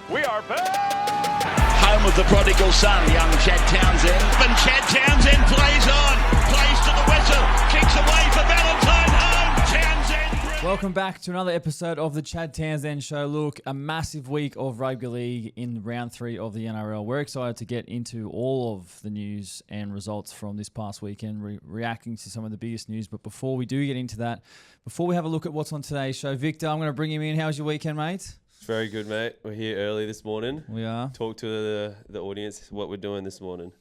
We are back! Home of the prodigal son, young Chad Townsend. And Chad Townsend plays to the whistle, kicks away for Valentine home. Townsend. Welcome back to another episode of the Chad Townsend Show. Look, a massive week of rugby league in round 3 of the NRL. We're excited to get into all of the news and results from this past weekend, reacting to some of the biggest news. But before we do get into that, before we have a look at what's on today's show, Victor, I'm going to bring him in. How was your weekend, mate? Very good, mate. We're here early this morning. We are. Talk to the audience what we're doing this morning.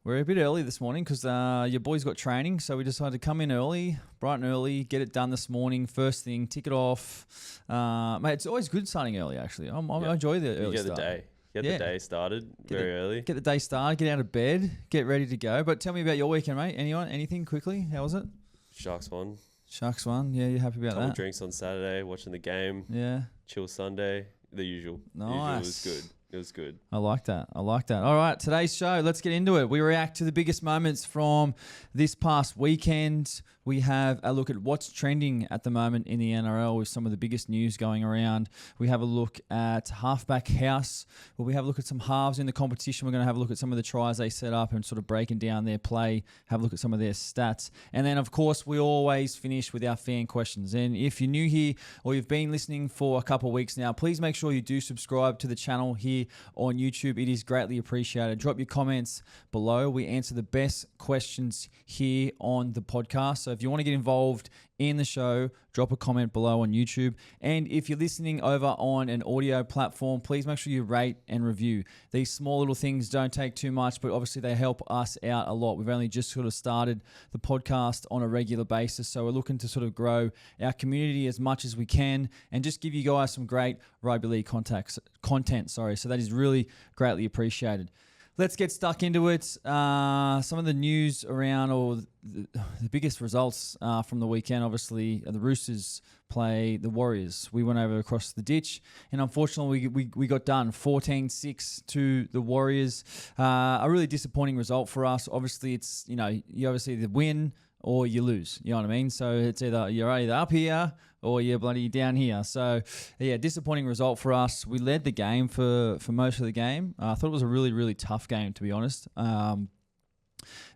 We're a bit early this morning because your boys got training, so we decided to come in early, bright and early, get it done this morning. First thing, tick it off. Mate, it's always good starting early, actually. I enjoy the early start. Get the day started early. Get the day started, get out of bed, get ready to go. But tell me about your weekend, mate. Anything quickly? How was it? Sharks won. Sharks won. Yeah, you happy about Couple that? drinks on Saturday, watching the game. Yeah. Chill Sunday. The usual. Nice. The usual was good. It was good. I like that. All right, today's show, let's get into it. We react to the biggest moments from this past weekend. We have a look at what's trending at the moment in the NRL with some of the biggest news going around. We have a look at Halfback House, where we have a look at some halves in the competition. We're going to have a look at some of the tries they set up and sort of breaking down their play, have a look at some of their stats. And then, of course, we always finish with our fan questions. And if you're new here or you've been listening for a couple of weeks now, please make sure you do subscribe to the channel here on YouTube. It is greatly appreciated. Drop your comments below. We answer the best questions here on the podcast. So if you want to get involved in the show, drop a comment below on YouTube. And if you're listening over on an audio platform, please make sure you rate and review. These small little things don't take too much, but obviously they help us out a lot. We've only just sort of started the podcast on a regular basis, so we're looking to sort of grow our community as much as we can and just give you guys some great rugby league content. So that is really greatly appreciated. Let's get stuck into it. Some of the news around, or the biggest results from the weekend, obviously, the Roosters play the Warriors. We went over across the ditch, and unfortunately, we got done 14-6 to the Warriors. A really disappointing result for us. Obviously, it's, you obviously either win or you lose. You know what I mean? So it's you're either up here or you're bloody down here. So, yeah, disappointing result for us. We led the game for most of the game. I thought it was a really, really tough game, to be honest.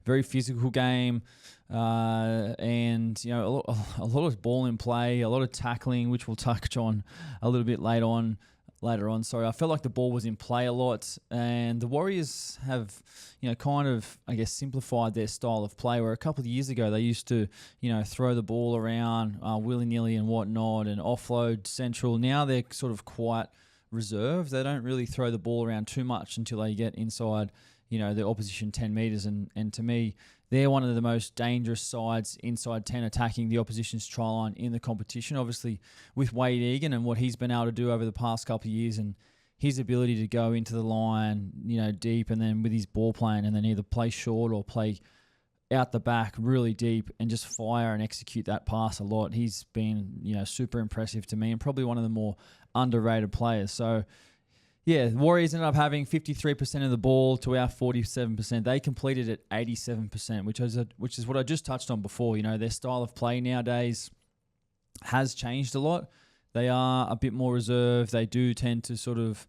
Very physical game. And, a lot of ball in play, a lot of tackling, which we'll touch on a little bit later on. I felt like the ball was in play a lot, and the Warriors have, kind of, I guess, simplified their style of play, where a couple of years ago they used to, throw the ball around willy-nilly and whatnot and offload central. Now they're sort of quite reserved. They don't really throw the ball around too much until they get inside, the opposition 10 metres, and to me, they're one of the most dangerous sides inside 10 attacking the opposition's try line in the competition. Obviously, with Wade Egan and what he's been able to do over the past couple of years and his ability to go into the line, deep, and then with his ball playing and then either play short or play out the back really deep and just fire and execute that pass a lot. He's been, super impressive to me and probably one of the more underrated players. So, yeah, the Warriors ended up having 53% of the ball to our 47%. They completed at 87%, which is what I just touched on before. Their style of play nowadays has changed a lot. They are a bit more reserved. They do tend to sort of,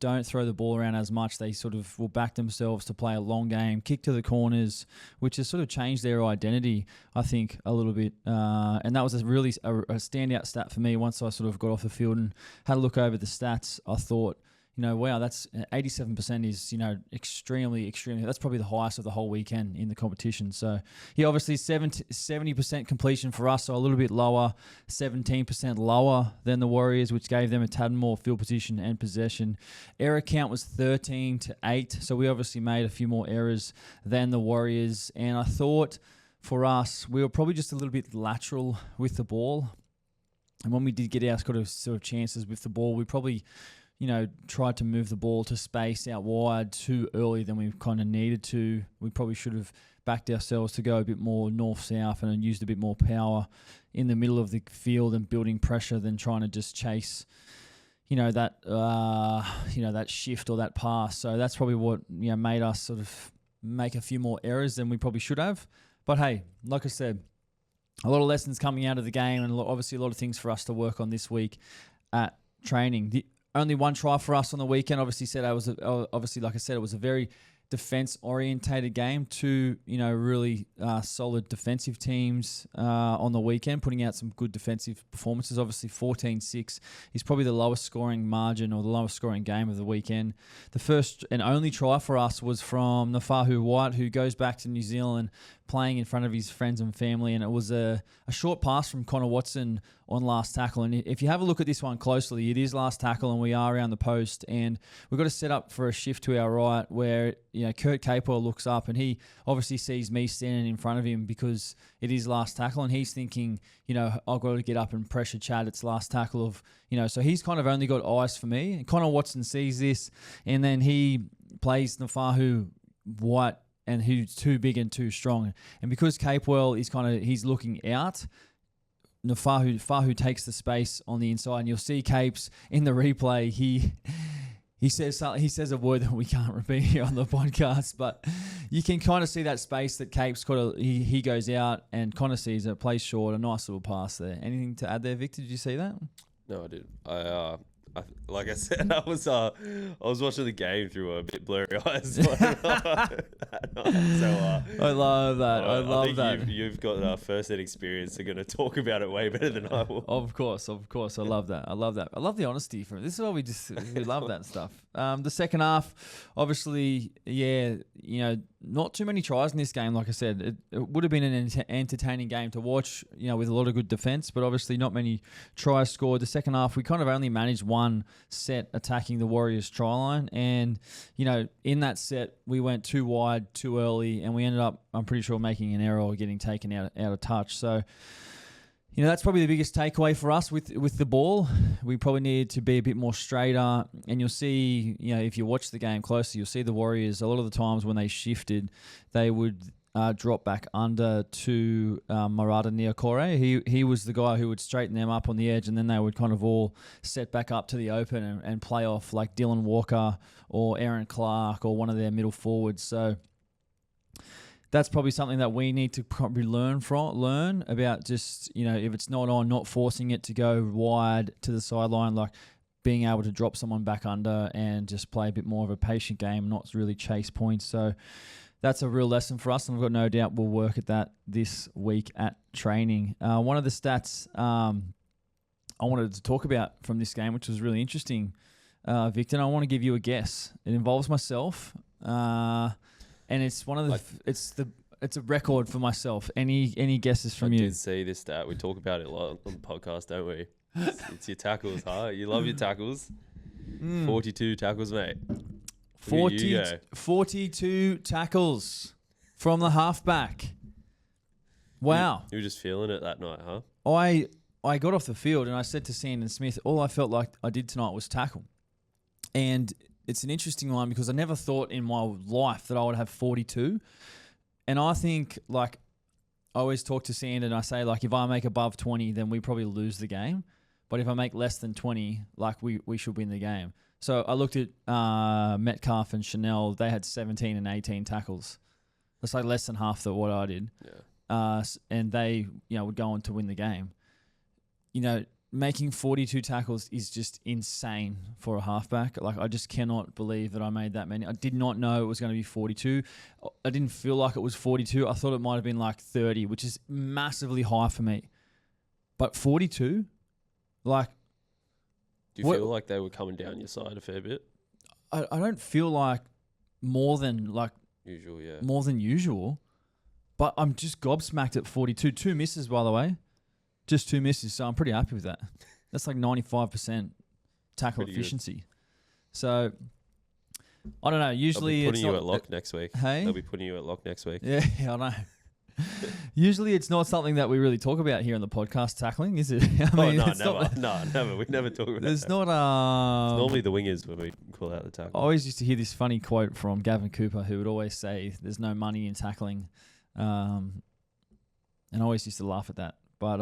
don't throw the ball around as much. They sort of will back themselves to play a long game, kick to the corners, which has sort of changed their identity, I think, a little bit. And that was a standout stat for me once I sort of got off the field and had a look over the stats. I thought, wow, that's 87% is, extremely, that's probably the highest of the whole weekend in the competition. So, obviously 70% completion for us, so a little bit lower, 17% lower than the Warriors, which gave them a tad more field position and possession. Error count was 13-8, so we obviously made a few more errors than the Warriors. And I thought for us, we were probably just a little bit lateral with the ball. And when we did get our sort of chances with the ball, we probably tried to move the ball to space out wide too early than we kind of needed to. We probably should have backed ourselves to go a bit more north-south and used a bit more power in the middle of the field and building pressure than trying to just chase, that shift or that pass. So that's probably what made us sort of make a few more errors than we probably should have. But hey, like I said, a lot of lessons coming out of the game and obviously a lot of things for us to work on this week at training. only one try for us on the weekend. Obviously, like I said, it was a very defense-orientated game. Two, really solid defensive teams on the weekend, putting out some good defensive performances. Obviously, 14-6 is probably the lowest scoring margin or the lowest scoring game of the weekend. The first and only try for us was from Nafahu White, who goes back to New Zealand playing in front of his friends and family, and it was a short pass from Connor Watson on last tackle. And if you have a look at this one closely, it is last tackle, and we are around the post, and we've got to set up for a shift to our right where Kurt Capewell looks up, and he obviously sees me standing in front of him because it is last tackle, and he's thinking, I've got to get up and pressure Chad. It's last tackle of, so he's kind of only got eyes for me. And Connor Watson sees this, and then he plays Nafahu White, and who's too big and too strong. And because Capewell is he's looking out, Fahu takes the space on the inside, and you'll see Capes in the replay. He says something. He says a word that we can't repeat here on the podcast, but you can kind of see that space that Capes he goes out, and Connor sees it, plays short, a nice little pass there. Anything to add there, Victor? Did you see that? No, I did. Like I said, I was watching the game through a bit blurry eyes. I love that. I love that. You've got first-hand experience. They're going to talk about it way better than I will. Of course. I love that. I love the honesty from it. This is why we love that stuff. The second half, obviously, not too many tries in this game. Like I said, it would have been an entertaining game to watch, with a lot of good defense, but obviously not many tries scored. The second half, we kind of only managed one set attacking the Warriors try line, and in that set we went too wide too early, and we ended up, I'm pretty sure, making an error or getting taken out of touch. So that's probably the biggest takeaway for us with the ball. We probably needed to be a bit more straighter, and you'll see, if you watch the game closely, you'll see the Warriors, a lot of the times when they shifted, they would drop back under to Marata Niokore. He was the guy who would straighten them up on the edge, and then they would kind of all set back up to the open and play off like Dylan Walker or Aaron Clark or one of their middle forwards. So that's probably something that we need to probably learn about, just, if it's not on, not forcing it to go wide to the sideline, like being able to drop someone back under and just play a bit more of a patient game, not really chase points. So that's a real lesson for us, and I've got no doubt we'll work at that this week at training. One of the stats I wanted to talk about from this game, which was really interesting, Victor, and I want to give you a guess. It involves myself, and it's one of the it's a record for myself. Any guesses from you? I did see this stat. We talk about it a lot on the podcast, don't we? It's your tackles, huh? You love your tackles. 42 tackles, mate. 42 tackles from the halfback. Wow. You were just feeling it that night, huh? I got off the field and I said to Sandon Smith, all I felt like I did tonight was tackle. And it's an interesting one because I never thought in my life that I would have 42. And I think, I always talk to Sandon and I say, if I make above 20, then we probably lose the game. But if I make less than 20, we should win the game. So I looked at Metcalf and Chanel. They had 17 and 18 tackles. That's less than half what I did. Yeah. And they, would go on to win the game. Making 42 tackles is just insane for a halfback. I just cannot believe that I made that many. I did not know it was going to be 42. I didn't feel like it was 42. I thought it might have been 30, which is massively high for me. But 42? Do you feel like they were coming down your side a fair bit? I don't feel like more than usual, yeah. More than usual. But I'm just gobsmacked at 42. 2 misses, by the way. Just 2 misses, so I'm pretty happy with that. That's 95% tackle pretty efficiency. Good. So, I don't know. Usually they'll be putting you at lock next week. Hey? They'll be putting you at lock next week. Yeah, I know. Usually it's not something that we really talk about here on the podcast, tackling, is it? Never. We never talk about There's that. not... It's normally the wingers when we call out the tackle. I always used to hear this funny quote from Gavin Cooper, who would always say, there's no money in tackling. And I always used to laugh at that. But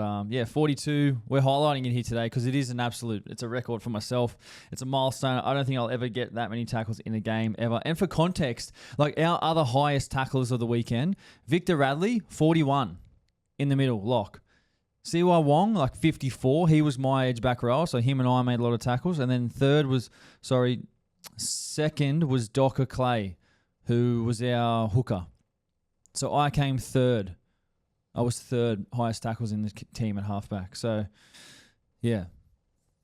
42, we're highlighting it here today because it is it's a record for myself. It's a milestone. I don't think I'll ever get that many tackles in a game ever. And for context, our other highest tacklers of the weekend, Victor Radley, 41 in the middle, lock. CY Wong, like 54. He was my edge back row, so him and I made a lot of tackles. And then second was Docker Clay, who was our hooker. So I came third. I was third highest tackles in the team at halfback. So, yeah.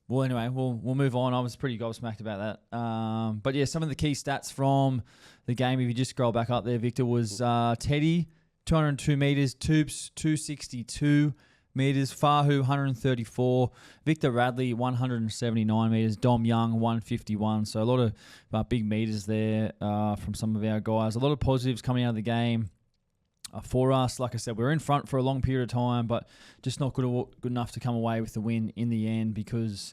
Well, anyway, we'll move on. I was pretty gobsmacked about that. But yeah, some of the key stats from the game, if you just scroll back up there, Victor, was Teddy, 202 metres, Toops, 262 metres, Fahu, 134, Victor Radley, 179 metres, Dom Young, 151. So a lot of big metres there from some of our guys. A lot of positives coming out of the game. For us, like I said, we were in front for a long period of time, but just not good enough to come away with the win in the end because,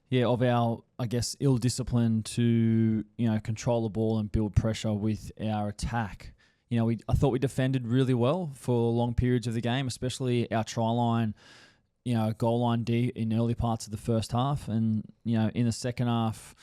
of our, I guess, ill discipline to, control the ball and build pressure with our attack. I thought we defended really well for long periods of the game, especially our try line, goal line D in early parts of the first half. And, in the second half,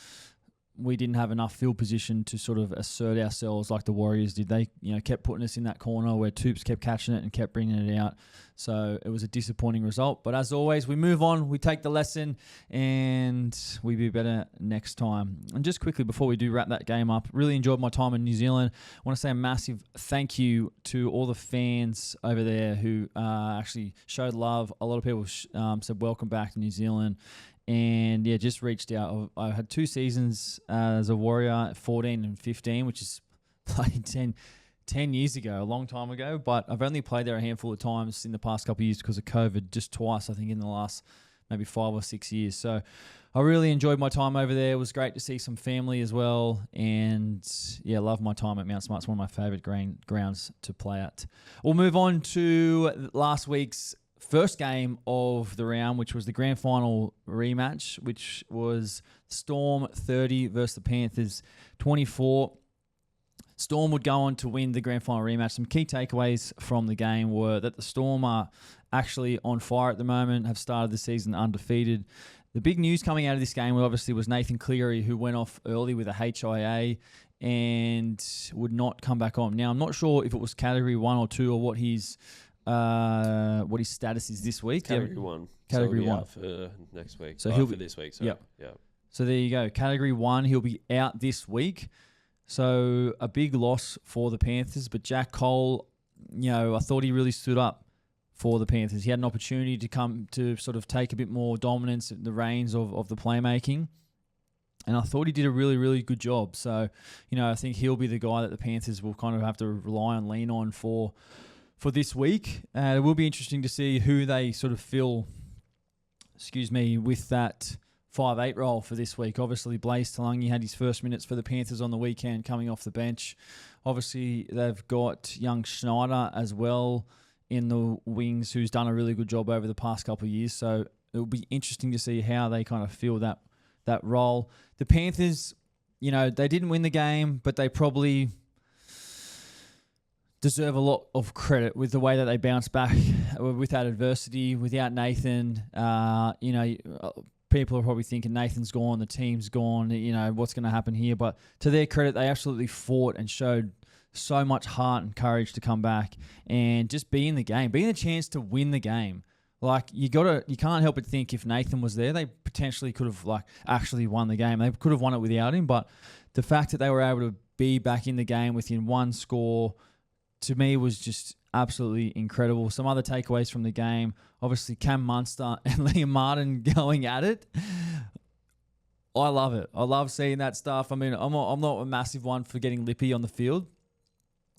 we didn't have enough field position to sort of assert ourselves like the Warriors did. They, kept putting us in that corner where Toops kept catching it and kept bringing it out. So it was a disappointing result. But as always, we move on, we take the lesson, and we be better next time. And just quickly, before we do wrap that game up, really enjoyed my time in New Zealand. I want to say a massive thank you to all the fans over there who actually showed love. A lot of people said welcome back to New Zealand. And just reached out. I had 2 seasons as a Warrior, 14 and 15, which is like 10 years ago, a long time ago. But I've only played there a handful of times in the past couple of years because of COVID, just twice, I think, in the last maybe 5 or 6 years. So I really enjoyed my time over there. It was great to see some family as well. And love my time at Mount Smart. It's one of my favourite grounds to play at. We'll move on to last week's first game of the round, which was the grand final rematch, which was Storm 30 versus the Panthers 24. Storm would go on to win the grand final rematch. Some key takeaways from the game were that the Storm are actually on fire at the moment, have started the season undefeated. The big news coming out of this game obviously was Nathan Cleary, who went off early with a HIA and would not come back on. Now, I'm not sure if it was category 1 or 2 or what his status is this week. Category 1. Category so 1 out for next week. So he'll for be this week. So So there you go. Category 1, he'll be out this week. So a big loss for the Panthers. But Jack Cole, I thought he really stood up for the Panthers. He had an opportunity to come to sort of take a bit more dominance in the reins of the playmaking. And I thought he did a really, really good job. So, I think he'll be the guy that the Panthers will kind of have to rely on, lean on for this week. It will be interesting to see who they sort of fill, with that 5'8" role for this week. Obviously, Blaise Talangi had his first minutes for the Panthers on the weekend coming off the bench. Obviously, they've got young Schneider as well in the wings, who's done a really good job over the past couple of years. So it will be interesting to see how they kind of fill that role. The Panthers, they didn't win the game, but they probably deserve a lot of credit with the way that they bounced back with that adversity. Without Nathan, people are probably thinking Nathan's gone, the team's gone, what's going to happen here? But to their credit, they absolutely fought and showed so much heart and courage to come back and just be in the game, being a chance to win the game. Like, you can't help but think if Nathan was there, they potentially could have actually won the game. They could have won it without him, but the fact that they were able to be back in the game within one score, to me, was just absolutely incredible. Some other takeaways from the game, obviously Cam Munster and Liam Martin going at it. I love it. I love seeing that stuff. I mean, I'm not a massive one for getting lippy on the field,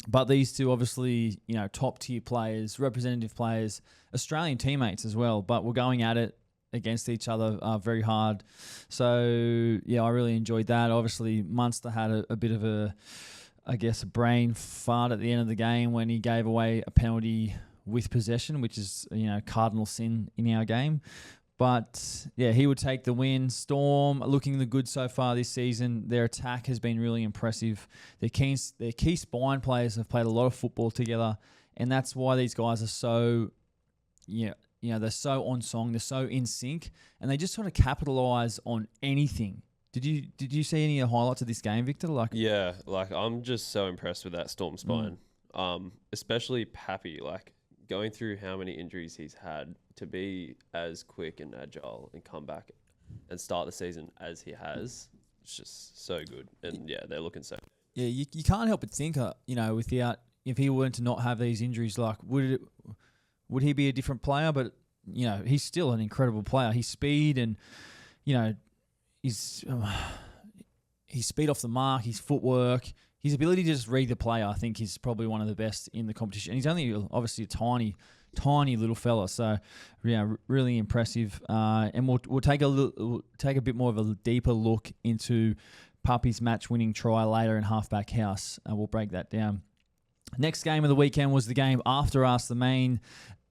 but these two, obviously, top tier players, representative players, Australian teammates as well, but we're going at it against each other very hard. So, I really enjoyed that. Obviously, Munster had a bit of a brain fart at the end of the game when he gave away a penalty with possession, which is, cardinal sin in our game. But, he would take the win. Storm looking the good so far this season. Their attack has been really impressive. Their key spine players have played a lot of football together, and that's why these guys are so, they're so on song, they're so in sync, and they just sort of capitalize on anything. Did you see any of the highlights of this game, Victor? I'm just so impressed with that Storm spine. Especially Pappy. going through how many injuries he's had, to be as quick and agile and come back and start the season as he has, it's just so good. And yeah, they're looking so. Yeah, you can't help but think, without, if he were to not have these injuries, like would he be a different player? But he's still an incredible player. His speed and his speed off the mark, his footwork, his ability to just read the play, I think, is probably one of the best in the competition. And he's only obviously a tiny little fella, so yeah, really impressive. And we'll take a bit more of a deeper look into Puppy's match-winning try later in Halfback House. We'll break that down. Next game of the weekend was the game after us, the main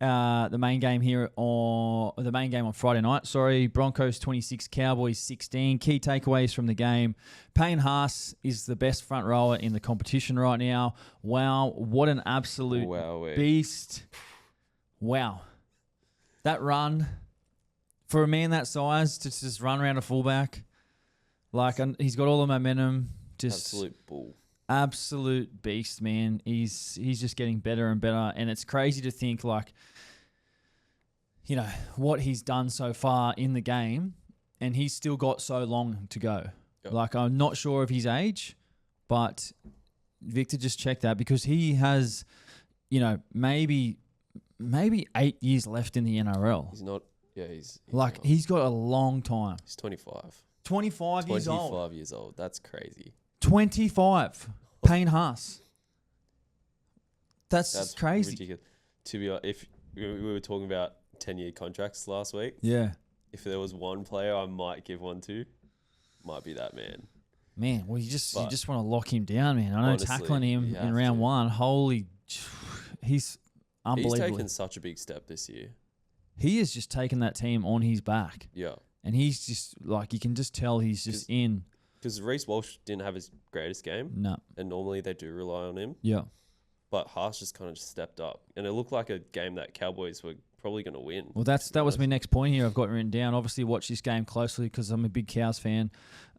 game on Friday night. Sorry, Broncos 26, Cowboys 16. Key takeaways from the game: Payne Haas is the best front rower in the competition right now. Wow, what an absolute beast! Wow, that run for a man that size to just run around a fullback, he's got all the momentum. Just absolute bull. Absolute beast, man. He's just getting better and better, and it's crazy to think what he's done so far in the game, and he's still got so long to go. Yep. I'm not sure of his age, but Victor just checked that because he has, maybe 8 years left in the NRL. He's not. Yeah, he's he's got a long time. He's 25. 25 years old. 25 years old. That's crazy. 25. Payne Haas. That's crazy. Ridiculous. To be honest, if we were talking about 10-year contracts last week, yeah. If there was one player I might give one to, might be that man. Man, well, you just want to lock him down, man. I know honestly, tackling him in round one, he's unbelievable. He's taken such a big step this year. He has just taken that team on his back. Yeah. And he's just, you can just tell he's just in. Because Reece Walsh didn't have his greatest game. No. And normally they do rely on him. Yeah. But Haas just kind of stepped up. And it looked like a game that Cowboys were probably going to win. Well, that was my next point here I've got written down. Obviously, watch this game closely because I'm a big Cows fan.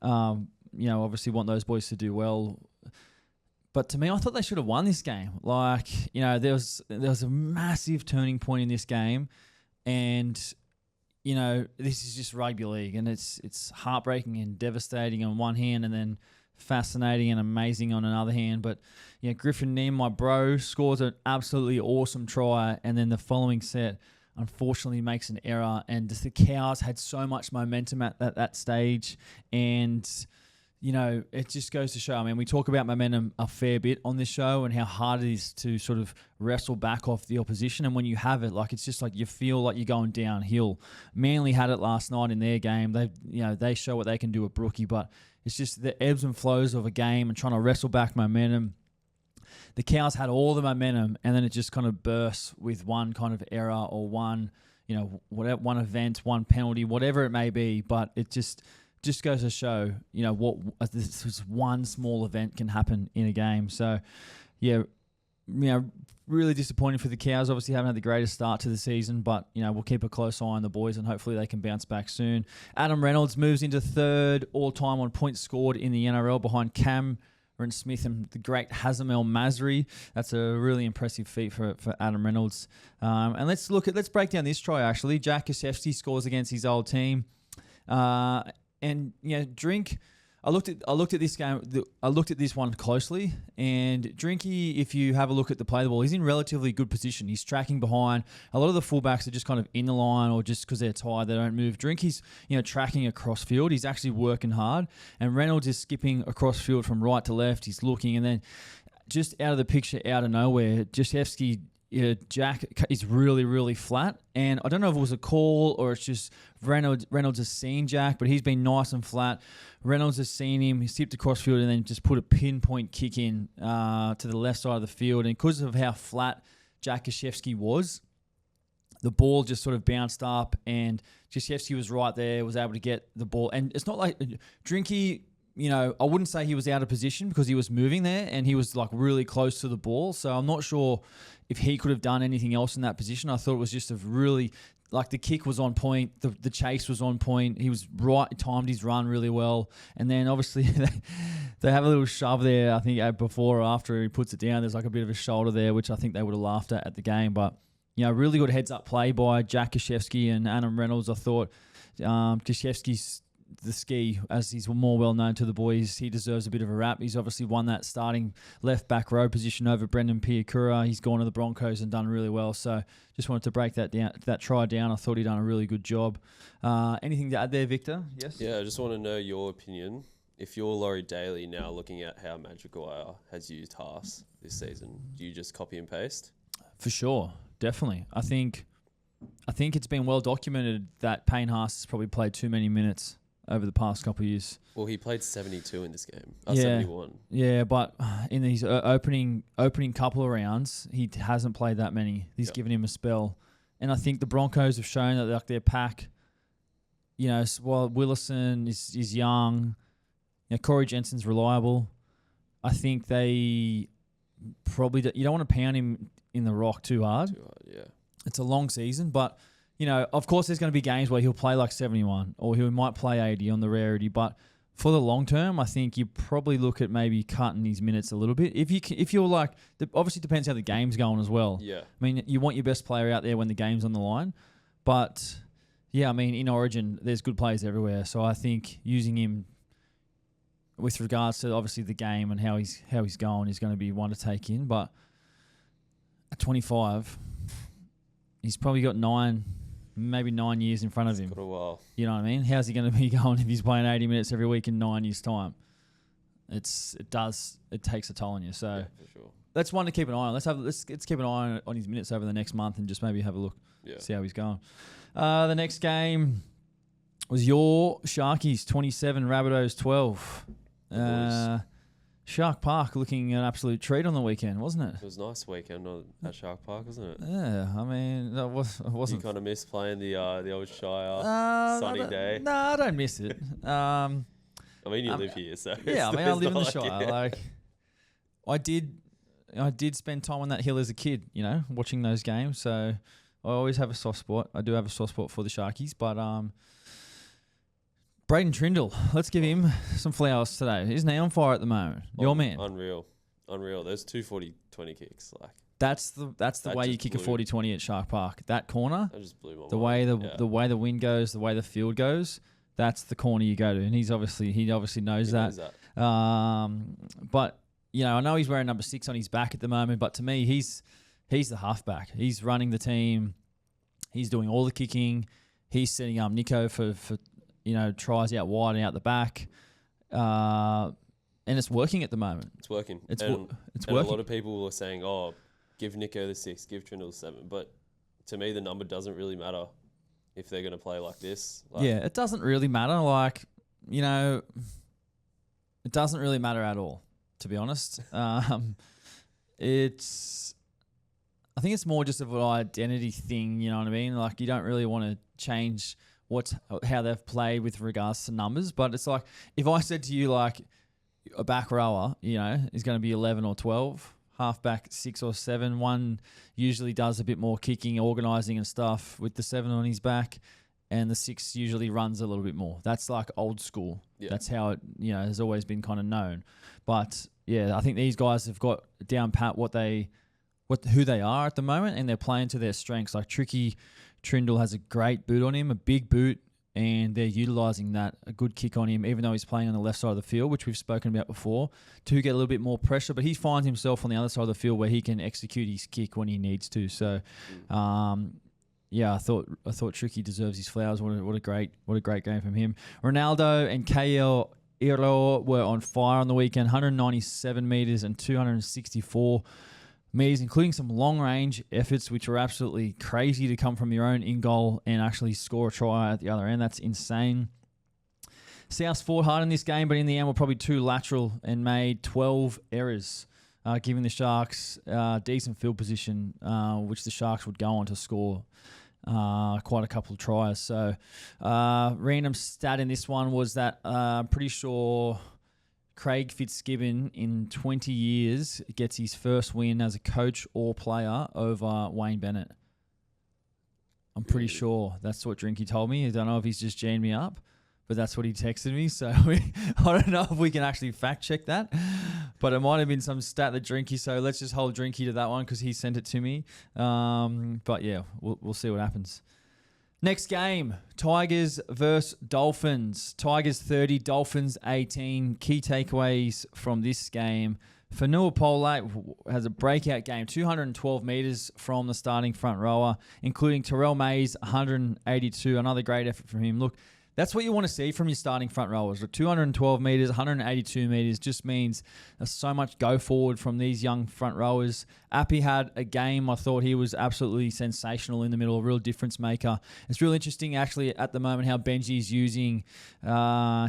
Obviously want those boys to do well. But to me, I thought they should have won this game. There was a massive turning point in this game. And this is just rugby league, and it's heartbreaking and devastating on one hand, and then fascinating and amazing on another hand. But Griffin Neem, my bro, scores an absolutely awesome try, and then the following set, unfortunately, makes an error. And the Cows had so much momentum at that stage, and it just goes to show. I mean, we talk about momentum a fair bit on this show and how hard it is to sort of wrestle back off the opposition. And when you have it, it's just you feel like you're going downhill. Manly had it last night in their game. They show what they can do at Brookie, but it's just the ebbs and flows of a game and trying to wrestle back momentum. The Cows had all the momentum, and then it just kind of bursts with one kind of error or one event, one penalty, whatever it may be. But it just goes to show, what this one small event can happen in a game. So, really disappointing for the Cows. Obviously, haven't had the greatest start to the season, but we'll keep a close eye on the boys, and hopefully they can bounce back soon. Adam Reynolds moves into third all-time on points scored in the NRL behind Cameron Smith and the great Hazem El Masri. That's a really impressive feat for Adam Reynolds. And let's break down this try. Actually, Jack Kosefsky scores against his old team. And Drink, I looked at this game. I looked at this one closely, and Drinky, if you have a look at the play of the ball, he's in relatively good position. He's tracking behind. A lot of the fullbacks are just kind of in the line, or just because they're tired, they don't move. Drinky's tracking across field. He's actually working hard, and Reynolds is skipping across field from right to left. He's looking, and then just out of the picture, out of nowhere, Jasewski. Jack is really, really flat. And I don't know if it was a call or it's just Reynolds has seen Jack, but he's been nice and flat. Reynolds has seen him. He skipped across field and then just put a pinpoint kick in to the left side of the field. And because of how flat Jack Kosefsky was, the ball just sort of bounced up, and Kosefsky was right there, was able to get the ball. And it's not like Drinky... I wouldn't say he was out of position because he was moving there and he was really close to the ball. So I'm not sure if he could have done anything else in that position. I thought it was just a really, the kick was on point. The chase was on point. He was right, timed his run really well. And then obviously they have a little shove there, I think, before or after he puts it down. There's a bit of a shoulder there, which I think they would have laughed at the game. But really good heads-up play by Jack Krzyzewski and Adam Reynolds. I thought Krzyzewski's the ski, as he's more well known to the boys. He deserves a bit of a rap. He's obviously won that starting left back row position over Brendan Piakura. He's gone to the Broncos and done really well. So just wanted to break that down, that try down. I thought he'd done a really good job. Anything to add there, Victor? Yes. Yeah, I just want to know your opinion. If you're Laurie Daly now, looking at how Maguire has used halves this season, do you just copy and paste? For sure, definitely. I think it's been well documented that Payne Haas has probably played too many minutes over the past couple of years. Well, he played 72 in this game. Yeah. 71. Yeah, but in these opening couple of rounds, he hasn't played that many. He's given him a spell. And I think the Broncos have shown that like their pack, while Willison is young, Corey Jensen's reliable. I think they probably you don't want to pound him in the rock too hard. Yeah. It's a long season, but of course, there's going to be games where he'll play like 71 or he might play 80 on the rarity. But for the long term, I think you probably look at maybe cutting his minutes a little bit. If you're like, obviously depends how the game's going as well. Yeah. I mean, you want your best player out there when the game's on the line. But yeah, I mean, in Origin, there's good players everywhere. So I think using him with regards to obviously the game and how he's going is going to be one to take in. But at 25, he's probably got 9 years in front of him. Got a while. You know what I mean? How's he going to be going if he's playing 80 minutes every week in 9 years' time? It takes a toll on you. So Yeah, for sure. that's one to keep an eye on. Let's keep an eye on his minutes over the next month and just maybe have a look, see how he's going. The next game was your Sharkies 27, Rabbitohs 12. Shark Park looking an absolute treat on the weekend, wasn't it? It was a nice weekend at Shark Park, wasn't it? Yeah, I mean, it wasn't. You kind of miss playing the old Shire sunny day. No, I don't miss it. I mean, you live here, so yeah. I mean, I live in the like Shire. Like, I did spend time on that hill as a kid, watching those games. So I always have a soft spot. I do have a soft spot for the Sharkies, but Braden Trindle, let's give him some flowers today. Isn't he on fire at the moment? Your man. Unreal. There's 2 40-20 kicks. Like that's the way you kick a 40-20 at Shark Park. That corner, that just blew my the mind. the way the wind goes, the way the field goes, that's the corner you go to. And he obviously knows that. But I know he's wearing number 6 on his back at the moment. But to me, he's the halfback. He's running the team. He's doing all the kicking. He's setting up Nico for tries out wide and out the back. And it's working at the moment. It's working. It's working. A lot of people are saying, give Nico the 6, give Trindle the 7. But to me, the number doesn't really matter if they're going to play like this. It doesn't really matter. It doesn't really matter at all, to be honest. I think it's more just of an identity thing, you know what I mean? Like, you don't really want to change how they've played with regards to numbers. But it's like, if I said to you, like, a back rower, is going to be 11 or 12, halfback 6 or 7. One usually does a bit more kicking, organising and stuff with the 7 on his back, and the 6 usually runs a little bit more. That's like old school. Yeah. That's how it, has always been kind of known. But yeah, I think these guys have got down pat who they are at the moment, and they're playing to their strengths. Like Tricky Trindle has a great boot on him, a big boot, and they're utilising that, a good kick on him, even though he's playing on the left side of the field, which we've spoken about before, to get a little bit more pressure. But he finds himself on the other side of the field where he can execute his kick when he needs to. So, I thought Tricky deserves his flowers. What a great game from him. Ronaldo and KL Iro were on fire on the weekend, 197 metres and 264 metres, including some long-range efforts, which were absolutely crazy to come from your own in-goal and actually score a try at the other end. That's insane. South fought hard in this game, but in the end were probably too lateral and made 12 errors, giving the Sharks decent field position, which the Sharks would go on to score quite a couple of tries. So random stat in this one was that I'm pretty sure Craig Fitzgibbon in 20 years gets his first win as a coach or player over Wayne Bennett. I'm pretty sure that's what Drinky told me. I don't know if he's just jammed me up, but that's what he texted me. So I don't know if we can actually fact check that. But it might have been some stat that Drinky, so let's just hold Drinky to that one because he sent it to me. But yeah, we'll see what happens. Next game, Tigers versus Dolphins. Tigers 30, Dolphins 18. Key takeaways from this game. Fanua Polak has a breakout game, 212 metres from the starting front rower, including Terrell Mays, 182. Another great effort from him. Look, that's what you want to see from your starting front rowers. 212 metres, 182 metres just means there's so much go forward from these young front rowers. Appy had a game. I thought he was absolutely sensational in the middle, a real difference maker. It's real interesting, actually, at the moment how Benji's using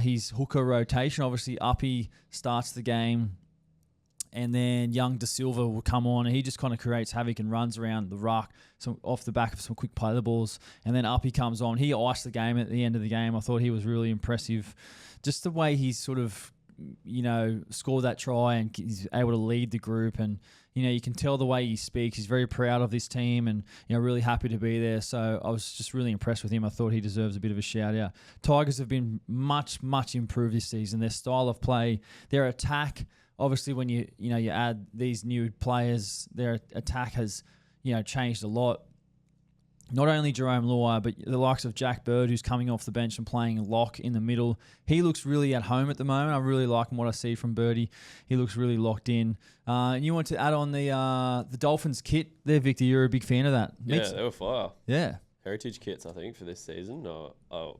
his hooker rotation. Obviously, Appy starts the game, and then young De Silva will come on, and he just kind of creates havoc and runs around the ruck off the back of some quick play the balls. And then Uppy comes on. He iced the game at the end of the game. I thought he was really impressive. Just the way he's sort of, scored that try and he's able to lead the group. And, you can tell the way he speaks. He's very proud of this team and, really happy to be there. So I was just really impressed with him. I thought he deserves a bit of a shout out. Tigers have been much, much improved this season. Their style of play, their attack. Obviously, when you add these new players, their attack has changed a lot. Not only Jerome Luai, but the likes of Jack Bird, who's coming off the bench and playing lock in the middle. He looks really at home at the moment. I really like what I see from Birdie. He looks really locked in. And you want to add on the Dolphins kit there, Victor. You're a big fan of that. Yeah, they were fire. Yeah. Heritage kits, I think, for this season.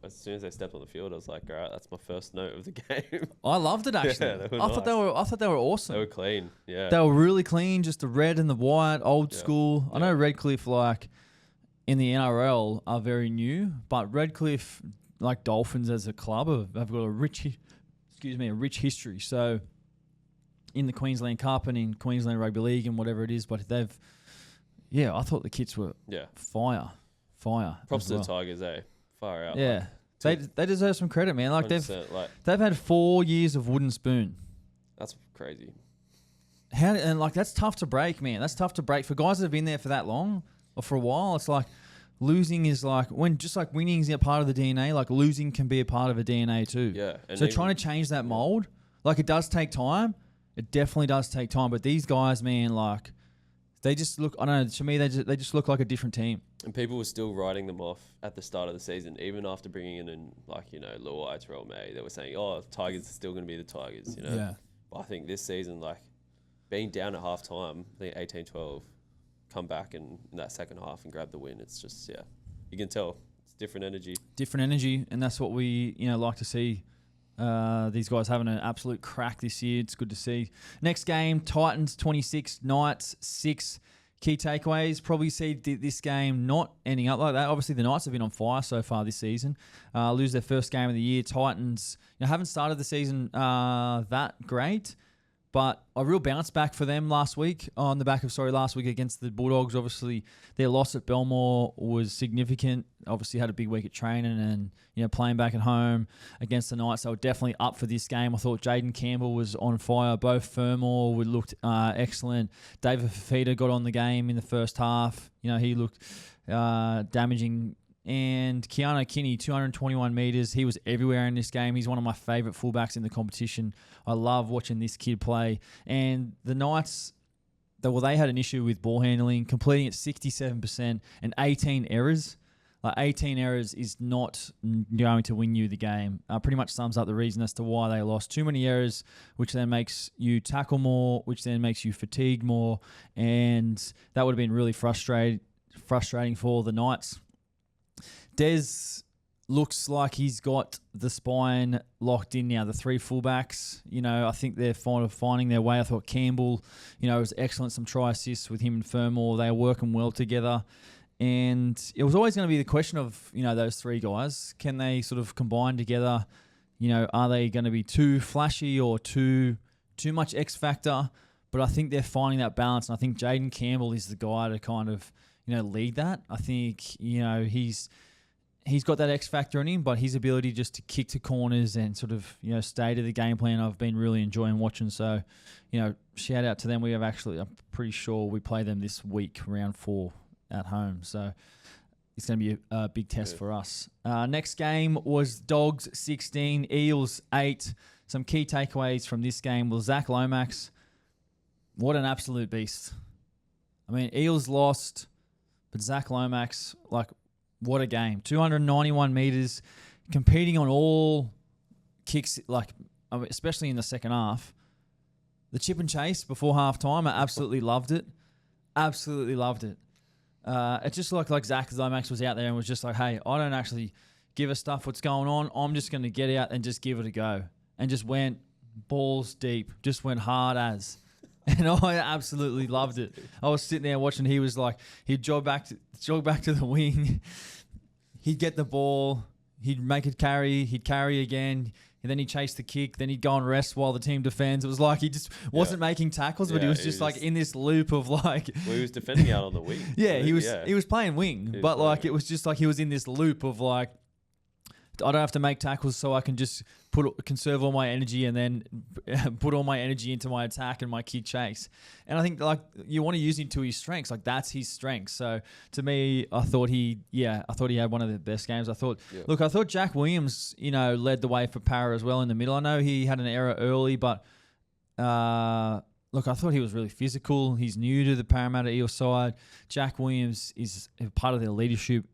As soon as they stepped on the field, I was like, all right, that's my first note of the game. I loved it, actually. Yeah, I thought they were awesome. They were clean, yeah. They were really clean, just the red and the white, old school. I know Redcliffe, in the NRL, are very new, but Redcliffe, Dolphins as a club, have got a rich history. So in the Queensland Cup and in Queensland Rugby League and whatever it is, but I thought the kits were fire. Props to the Tigers, far out. Yeah. They deserve some credit, man. They've had 4 years of wooden spoon. That's crazy. That's tough to break, man. That's tough to break for guys that have been there for that long or for a while. It's like losing is winning is a part of the DNA. Losing can be a part of a DNA too. Yeah. So trying to change that mold, it does take time. It definitely does take time. But these guys, man, they just look. I don't know. To me, they just look like a different team. And people were still writing them off at the start of the season, even after bringing in Luai, Terrell May. They were saying, Tigers are still going to be the Tigers, Yeah. But I think this season, being down at half time, I think 18-12, come back in that second half and grab the win. It's just, you can tell. It's different energy. Different energy, and that's what we, like to see. These guys having an absolute crack this year. It's good to see. Next game, Titans 26, Knights 6. Key takeaways, probably see this game not ending up like that. Obviously, the Knights have been on fire so far this season. Lose their first game of the year. Titans haven't started the season that great, but a real bounce back for them last week last week against the Bulldogs. Obviously, their loss at Belmore was significant. Obviously, had a big week at training and playing back at home against the Knights. They were definitely up for this game. I thought Jaden Campbell was on fire. Both Fermor looked excellent. David Fafita got on the game in the first half. He looked damaging. And Keanu Kinney, 221 metres. He was everywhere in this game. He's one of my favourite fullbacks in the competition. I love watching this kid play. And the Knights, they had an issue with ball handling, completing at 67% and 18 errors. 18 errors is not going to win you the game. Pretty much sums up the reason as to why they lost. Too many errors, which then makes you tackle more, which then makes you fatigue more. And that would have been really frustrating for the Knights. Des looks like he's got the spine locked in now. The three fullbacks, I think they're finding their way. I thought Campbell, was excellent. Some try assists with him and Fermor. They are working well together. And it was always going to be the question of, those three guys. Can they sort of combine together? Are they going to be too flashy or too much X factor? But I think they're finding that balance. And I think Jaden Campbell is the guy to kind of, lead that. I think, he's got that X factor in him, but his ability just to kick to corners and sort of, stay to the game plan, I've been really enjoying watching. So, shout out to them. I'm pretty sure we play them this week, round 4 at home. So it's going to be a big test for us. Next game was Dogs 16, Eels 8. Some key takeaways from this game. Well, Zach Lomax What an absolute beast. I mean, Eels lost, but Zach Lomax, like, what a game. 291 metres, competing on all kicks, like, especially in the second half. The chip and chase before half-time, I absolutely loved it. Absolutely loved it. It just looked like Zach Lomax was out there and was just like, hey, I don't actually give a stuff what's going on. I'm just going to get out and just give it a go. And just went balls deep, just went hard as. And I absolutely loved it. I was sitting there watching. He was like, he'd jog back to the wing. He'd get the ball. He'd make it carry. He'd carry again. And then he'd chase the kick. Then he'd go and rest while the team defends. It was like he just wasn't making tackles, but he was just like in this loop of like. Well, he was defending out on the wing. Yeah, he was playing wing, but like it was just like he was in this loop of like, I don't have to make tackles, so I can just conserve all my energy and then put all my energy into my attack and my kick chase. And I think like you want to use him to his strengths. Like that's his strength. So to me, I thought he had one of the best games. I thought Jack Williams, led the way for Para as well in the middle. I know he had an error early, but I thought he was really physical. He's new to the Parramatta Eels side. Jack Williams is part of their leadership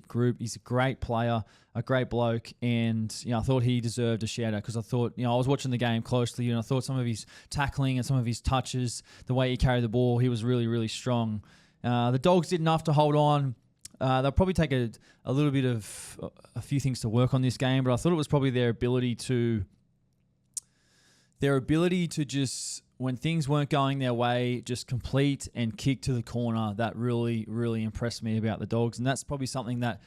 group. He's a great player, a great bloke, and I thought he deserved a shout out because I thought I was watching the game closely and I thought some of his tackling and some of his touches, the way he carried the ball, he was really, really strong. The Dogs did enough to hold on. They'll probably take a little bit of a few things to work on this game, but I thought it was probably their ability to just, when things weren't going their way, just complete and kick to the corner. That really, really impressed me about the Dogs. And that's probably something that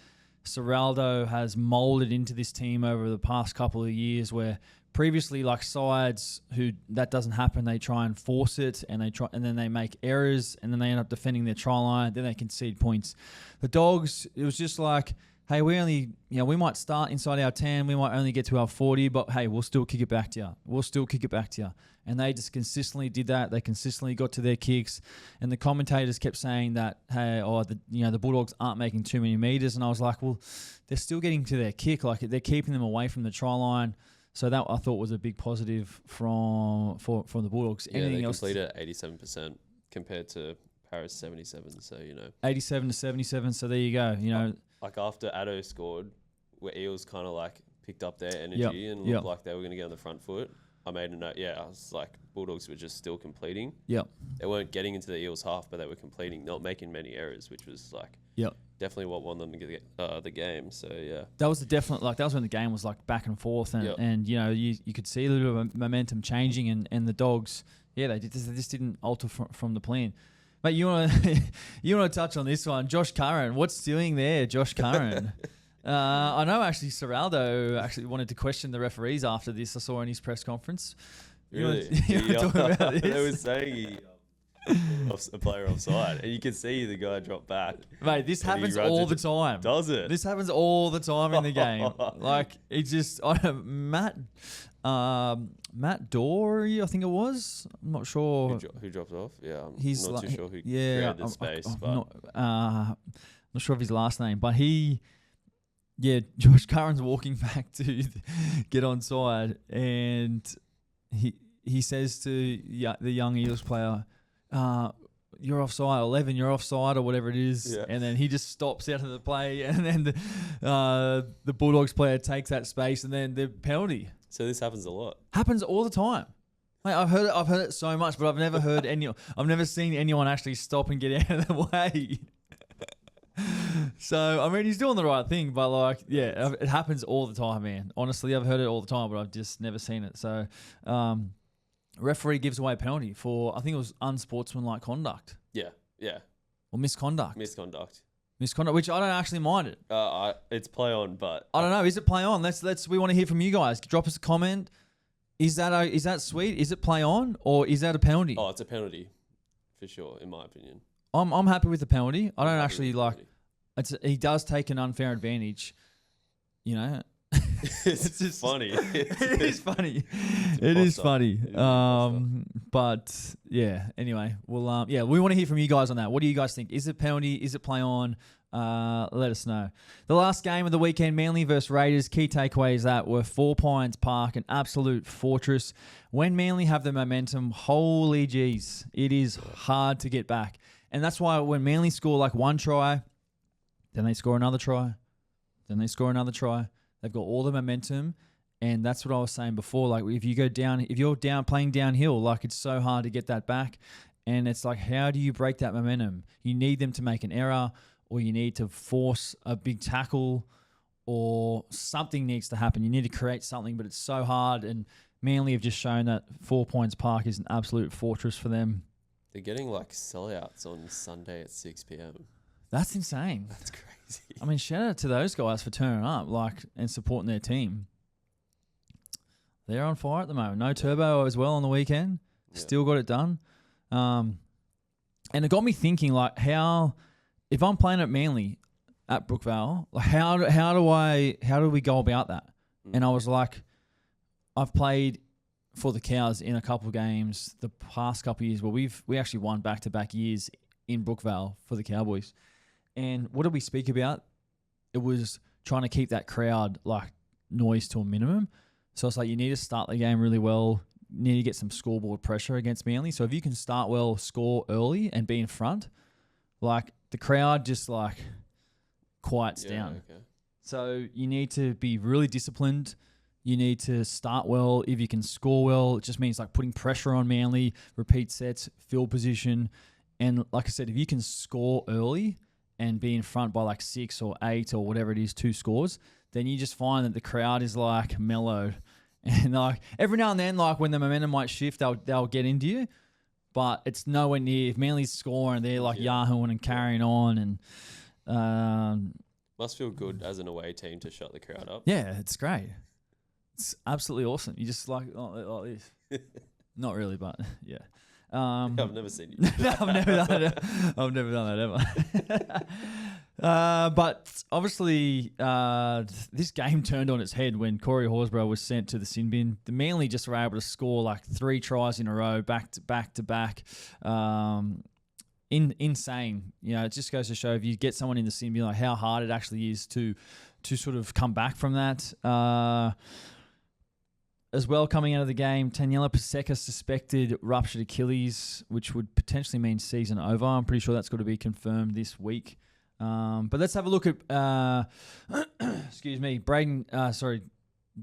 Serraldo has molded into this team over the past couple of years, where previously, like sides who that doesn't happen, they try and force it and then they make errors and then they end up defending their try line, then they concede points. The Dogs, it was just like, hey, we only, we might start inside our 10, we might only get to our 40, but hey, we'll still kick it back to you. And they just consistently did that. They consistently got to their kicks. And the commentators kept saying that, hey, the Bulldogs aren't making too many meters. And I was like, well, they're still getting to their kick. Like they're keeping them away from the try line. So that I thought was a big positive from the Bulldogs. Yeah, Anything they else? completed 87% compared to Paris 77. So 87 to 77. So there you go. Like after Addo scored, where Eels kind of like picked up their energy and looked like they were going to get on the front foot. I made a note. Yeah, I was like, Bulldogs were just still completing. Yep. They weren't getting into the Eels half, but they were completing, not making many errors, which was like definitely what won them to get the game. So yeah, that was that was when the game was like back and forth, and you could see a little bit of momentum changing, and the Dogs, they just didn't alter from the plan. But you want to touch on this one, Josh Curran. What's doing there, Josh Curran? I know actually Serraldo actually wanted to question the referees after this. I saw in his press conference. Really? You want to talk about this? They were saying he a player offside, and you can see the guy drop back. Mate, this happens all the time. Does it? This happens all the time in the game. Like it just, Matt Dory, I think it was. I'm not sure who dropped off. Yeah, I'm he's not too sure who created the space. I'm not sure of his last name, but Josh Curran's walking back to get onside, and he says to the young Eels player, you're offside, 11, you're offside, or whatever it is. Yeah. And then he just stops out of the play, and then the Bulldogs player takes that space, and then the penalty. So this happens a lot. Happens all the time. Like, I've heard it so much, but I've never seen anyone actually stop and get out of the way. So, I mean, he's doing the right thing, but it happens all the time, man. Honestly, I've heard it all the time, but I've just never seen it. So, referee gives away a penalty for, I think it was unsportsmanlike conduct. Yeah. Or misconduct, which I don't actually mind it. It's play on, but I don't know. Is it play on? We want to hear from you guys. Drop us a comment. Is that sweet? Is it play on, or is that a penalty? Oh, it's a penalty for sure, in my opinion. I'm happy with the penalty. I don't actually like. He does take an unfair advantage, It's just funny. It is funny. It's It is imposter. funny. It is imposter. But yeah. Anyway, well, yeah, we want to hear from you guys on that. What do you guys think? Is it penalty? Is it play on? Let us know. The last game of the weekend, Manly versus Raiders. Key takeaways that were Four Pines Park, an absolute fortress. When Manly have the momentum, holy geez, it is hard to get back. And that's why when Manly score like one try, then they score another try, then they score another try. They've got all the momentum, and that's what I was saying before. Like if you're down playing downhill, like it's so hard to get that back. And it's like, how do you break that momentum? You need them to make an error, or you need to force a big tackle, or something needs to happen. You need to create something, but it's so hard. And Manly have just shown that 4 Points Park is an absolute fortress for them. They're getting like sellouts on Sunday at 6 p.m. That's insane. That's crazy. I mean, shout out to those guys for turning up, and supporting their team. They're on fire at the moment. No Turbo as well on the weekend. Yeah. Still got it done. And it got me thinking, like, if I'm playing at Manly at Brookvale, like how do we go about that? And I was like, I've played for the Cows in a couple of games the past couple of years. Well, we actually won back-to-back years in Brookvale for the Cowboys. And what did we speak about? It was trying to keep that crowd like noise to a minimum. So it's like you need to start the game really well. You need to get some scoreboard pressure against Manly. So if you can start well, score early, and be in front, like the crowd just like quiets down. Okay. So you need to be really disciplined. You need to start well. If you can score well, it just means like putting pressure on Manly, repeat sets, field position. And like I said, if you can score early and be in front by like 6 or 8 or whatever it is, 2 scores, then you just find that the crowd is like mellowed. And like every now and then, like when the momentum might shift, they'll get into you. But it's nowhere near. If Manly's scoring, they're like yahooing and carrying on. And must feel good as an away team to shut the crowd up. yeah, it's great. It's absolutely awesome. You just like this. Not really, but yeah. I've never seen you. No, I've never done it. I've never done that ever. But obviously, this game turned on its head when Corey Horsburgh was sent to the sin bin. The Manly just were able to score like 3 tries in a row, back to back. Insane. You know, it just goes to show if you get someone in the sin bin, like how hard it actually is to sort of come back from that. As well, coming out of the game, Taniela Paseka suspected ruptured Achilles, which would potentially mean season over. I'm pretty sure that's got to be confirmed this week. But let's have a look at,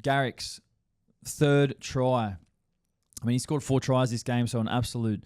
Garrick's third try. I mean, he scored 4 tries this game, so an absolute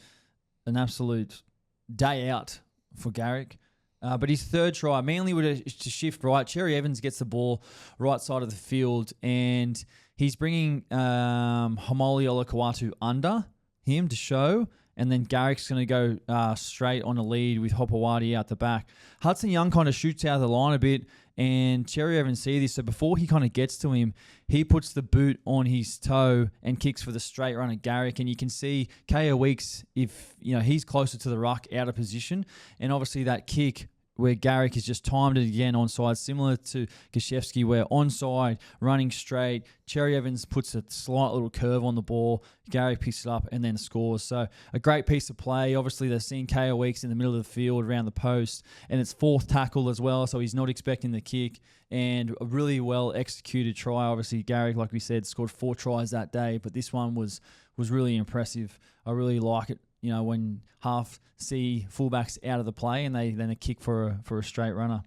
day out for Garrick. But his third try, Manly would to shift right. Cherry Evans gets the ball right side of the field, and he's bringing Homoli Olakauatu under him to show, and then Garrick's going to go straight on a lead with Hopewadi out the back. Hudson Young kind of shoots out of the line a bit, and Cherry Evans see this. So before he kind of gets to him, he puts the boot on his toe and kicks for the straight run at Garrick. And you can see K.O. Weeks, if he's closer to the ruck, out of position. And obviously that kick where Garrick has just timed it again onside, similar to Gashevsky, where onside, running straight, Cherry Evans puts a slight little curve on the ball, Garrick picks it up and then scores. So a great piece of play. Obviously, they're seeing K.O. Weeks in the middle of the field around the post, and it's 4th tackle as well, so he's not expecting the kick, and a really well-executed try. Obviously, Garrick, like we said, scored 4 tries that day, but this one was really impressive. I really like it. When half see fullbacks out of the play and they then a kick for a straight runner.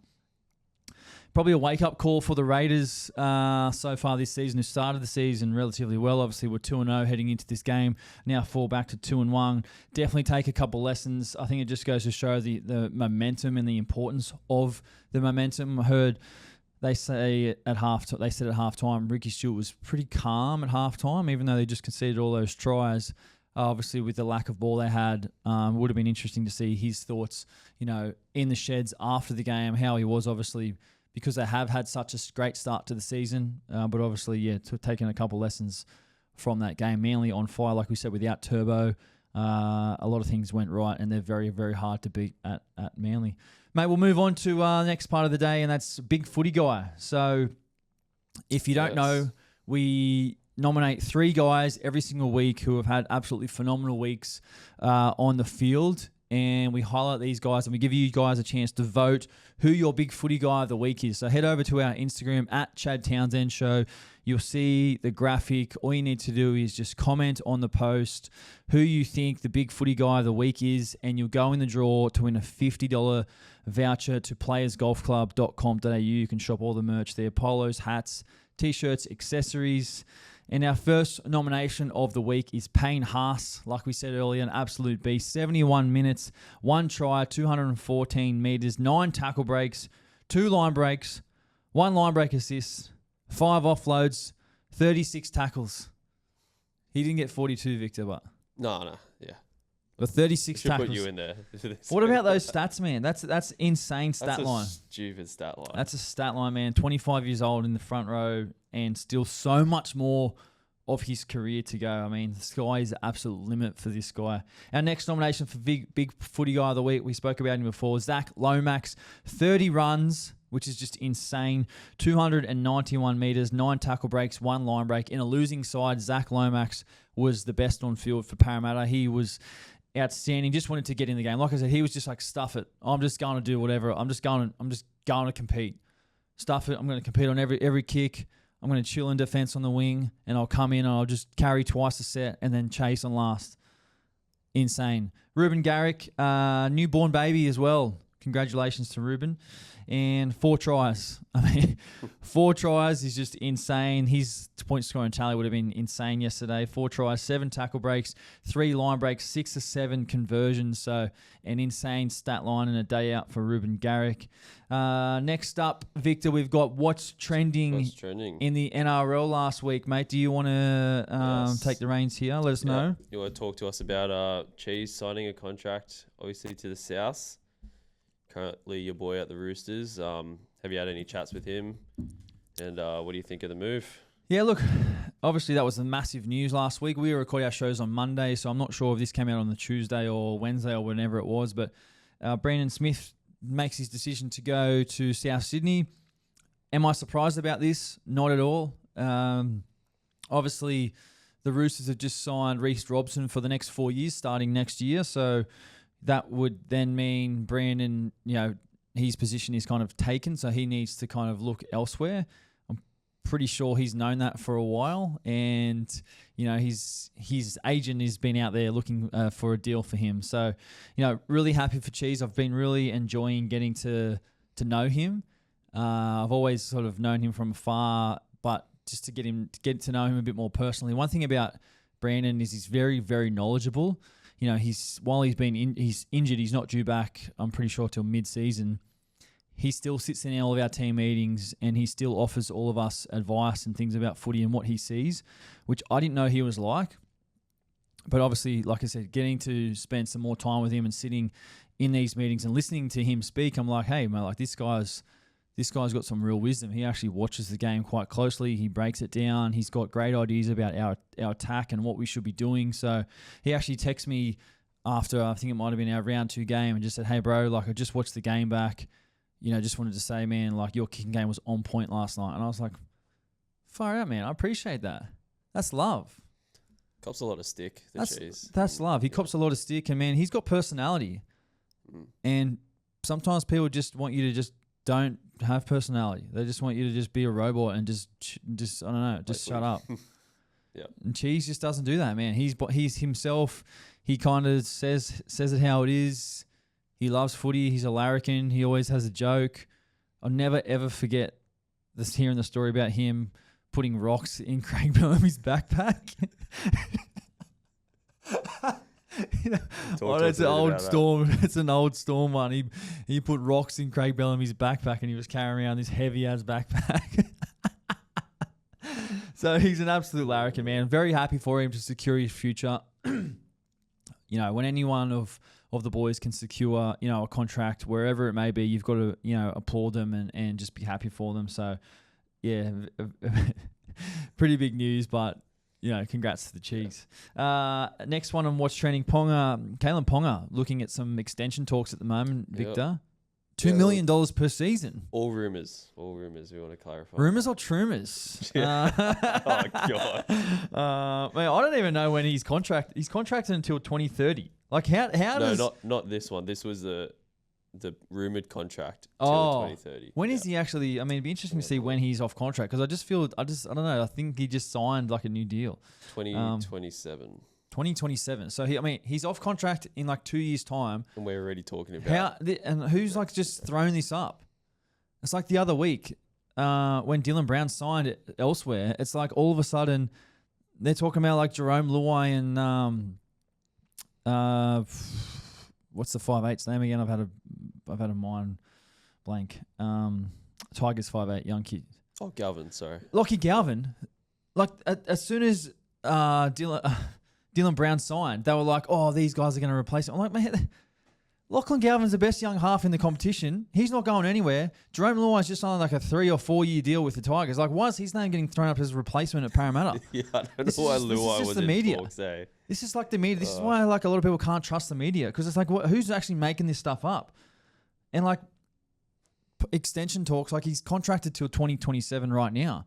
Probably a wake-up call for the Raiders so far this season, who started the season relatively well. Obviously, we're 2-0 heading into this game. Now fall back to 2-1. Definitely take a couple lessons. I think it just goes to show the momentum and the importance of the momentum. I heard they said at halftime, Ricky Stewart was pretty calm at halftime, even though they just conceded all those tries. Obviously, with the lack of ball they had, would have been interesting to see his thoughts, in the sheds after the game, how he was, obviously, because they have had such a great start to the season. But obviously, taking a couple lessons from that game. Manly on fire, like we said, without Turbo. A lot of things went right, and they're very, very hard to beat at Manly. Mate, we'll move on to the next part of the day, and that's Big Footy Guy. So If you don't know, we nominate 3 guys every single week who have had absolutely phenomenal weeks on the field. And we highlight these guys and we give you guys a chance to vote who your big footy guy of the week is. So head over to our Instagram at Chad Townsend Show. You'll see the graphic. All you need to do is just comment on the post who you think the big footy guy of the week is, and you'll go in the draw to win a $50 voucher to playersgolfclub.com.au. You can shop all the merch there, polos, hats, t-shirts, accessories. And our first nomination of the week is Payne Haas. Like we said earlier, an absolute beast. 71 minutes, 1 try, 214 metres, 9 tackle breaks, 2 line breaks, 1 line break assist, 5 offloads, 36 tackles. He didn't get 42, Victor, but... No, yeah. But 36 tackles. Put you in there. What about those stats, man? That's insane stat line. That's a stupid stat line. That's a stat line, man. 25 years old in the front row and still so much more of his career to go. I mean, the sky is the absolute limit for this guy. Our next nomination for big footy guy of the week, we spoke about him before, Zach Lomax. 30 runs, which is just insane. 291 metres, 9 tackle breaks, 1 line break. In a losing side, Zach Lomax was the best on field for Parramatta. He was outstanding. Just wanted to get in the game. Like I said, he was just like, stuff it. I'm just going to do whatever. I'm just going to compete. Stuff it. I'm going to compete on every kick. I'm going to chill in defence on the wing, and I'll come in and I'll just carry twice a set and then chase on last. Insane. Ruben Garrick, newborn baby as well. Congratulations to Ruben. And 4 tries. I mean, 4 tries is just insane. His point scoring tally would have been insane yesterday. 4 tries, 7 tackle breaks, 3 line breaks, 6 or 7 conversions. So an insane stat line and a day out for Ruben Garrick. Next up, Victor, we've got what's trending in the NRL last week, mate. Do you want to take the reins here? Let us know. You want to talk to us about Cheese signing a contract, obviously, to the South. Currently your boy at the Roosters. Have you had any chats with him? And what do you think of the move? Yeah, look, obviously that was the massive news last week. We record our shows on Monday, so I'm not sure if this came out on the Tuesday or Wednesday or whenever it was, but Brandon Smith makes his decision to go to South Sydney. Am I surprised about this? Not at all. Obviously, the Roosters have just signed Reece Robson for the next 4 years, starting next year, so... that would then mean Brandon, his position is kind of taken, so he needs to kind of look elsewhere. I'm pretty sure he's known that for a while, and his agent has been out there looking for a deal for him. So, really happy for Cheese. I've been really enjoying getting to know him. I've always sort of known him from afar, but just to get to know him a bit more personally. One thing about Brandon is he's very, very knowledgeable. While he's injured, he's not due back, I'm pretty sure, till mid-season. He still sits in all of our team meetings and he still offers all of us advice and things about footy and what he sees, which I didn't know he was like. But obviously, like I said, getting to spend some more time with him and sitting in these meetings and listening to him speak, I'm like, hey, mate, like this guy's got some real wisdom. He actually watches the game quite closely. He breaks it down. He's got great ideas about our attack and what we should be doing. So he actually texted me after, I think it might have been our round 2 game, and just said, hey, bro, like I just watched the game back. Just wanted to say, man, like your kicking game was on point last night. And I was like, far out, man. I appreciate that. That's love. Cops a lot of stick, Cheese. That's love. He cops a lot of stick, and, man, he's got personality. And sometimes people just want you to just don't have personality. They just want you to just be a robot and just I don't know, just shut up. Yeah. And Cheese just doesn't do that, man. He's himself. He kind of says it how it is. He loves footy. He's a larrikin. He always has a joke. I'll never ever forget hearing the story about him putting rocks in Craig Bellamy's backpack. It's an old Storm. It's an old Storm one. He put rocks in Craig Bellamy's backpack and he was carrying around this heavy ass backpack. So he's an absolute larrikin, man. Very happy for him to secure his future. When anyone of the boys can secure, a contract wherever it may be, you've got to, applaud them and just be happy for them. So, yeah, pretty big news, but. Congrats to the Cheeks. Next one on What's Trending, Ponga. Kalen Ponga looking at some extension talks at the moment, Victor. $2 million per season. All rumours. We want to clarify. Rumours or trumours? Oh, God. Man, I don't even know when he's contracted until 2030. Like, how does... No, not this one. This was the rumoured contract till 2030. When is he actually... I mean, it'd be interesting to see when he's off contract, because I don't know. I think he just signed, like, a new deal. 2027. 2027. So, he's off contract in, like, 2 years' time. And we're already talking about... And who's, like, just thrown this up? It's like the other week when Dylan Brown signed it elsewhere. It's like all of a sudden they're talking about, like, Jerome Luai and... what's the 5'8's name again? I've had a mind blank. Tigers 5'8", young kid. Oh, Galvin, sorry. Lockie Galvin. Like, as soon as Dylan Brown signed, they were like, oh, these guys are going to replace him. I'm like, man, Lachlan Galvin's the best young half in the competition. He's not going anywhere. Jerome Luai's just on like a 3 or 4 year deal with the Tigers. Like, why is his name getting thrown up as a replacement at Parramatta? Yeah, I don't know why Luai was the media. Talks, eh? This is like the media. This is why, like, a lot of people can't trust the media, because it's like, who's actually making this stuff up? And, like, extension talks, like, he's contracted till 2027 right now.